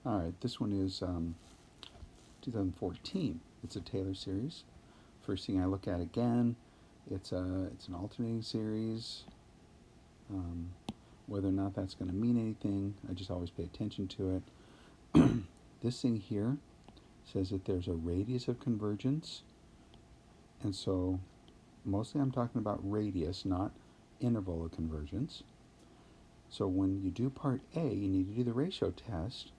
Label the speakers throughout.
Speaker 1: All right, this one is 2014. It's a Taylor series. First thing I look at again, it's an alternating series. Um, whether or not that's going to mean anything, I just always pay attention to it. This thing here says that there's a radius of convergence, and so mostly I'm talking about radius, not interval of convergence. So when you do part A, you need to do the ratio test,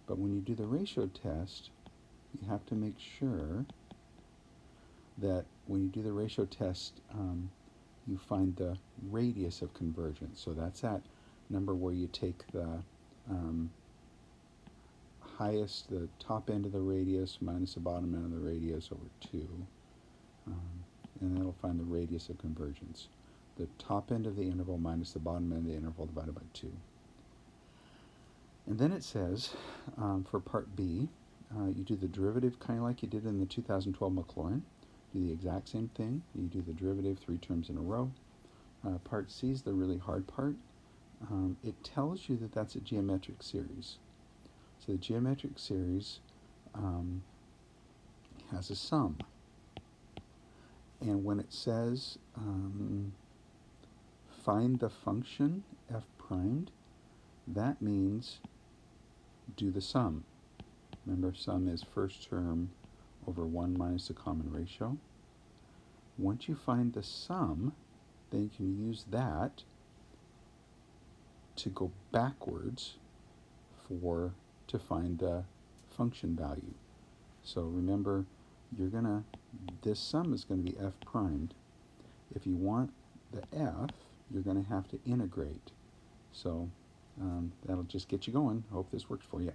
Speaker 1: but when you do the ratio test, you have to make sure that when you do the ratio test, you find the radius of convergence. So that's that number where you take the um, the top end of the radius minus the bottom end of the radius over 2, um, and that'll find the radius of convergence. The top end of the interval minus the bottom end of the interval divided by 2. And then it says, for part B, you do the derivative kind of like you did in the 2012 Maclaurin. Do the exact same thing. You do the derivative 3 terms in a row. Part C is the really hard part. It tells you that that's a geometric series. So the geometric series has a sum. And when it says find the function f primed, that means do the sum. Remember, sum is first term over 1 minus the common ratio. Once you find the sum, then you can use that to go backwards to find the function value. So remember, this sum is going to be f primed. If you want the f, you're going to have to integrate. So that'll just get you going. I hope this works for you.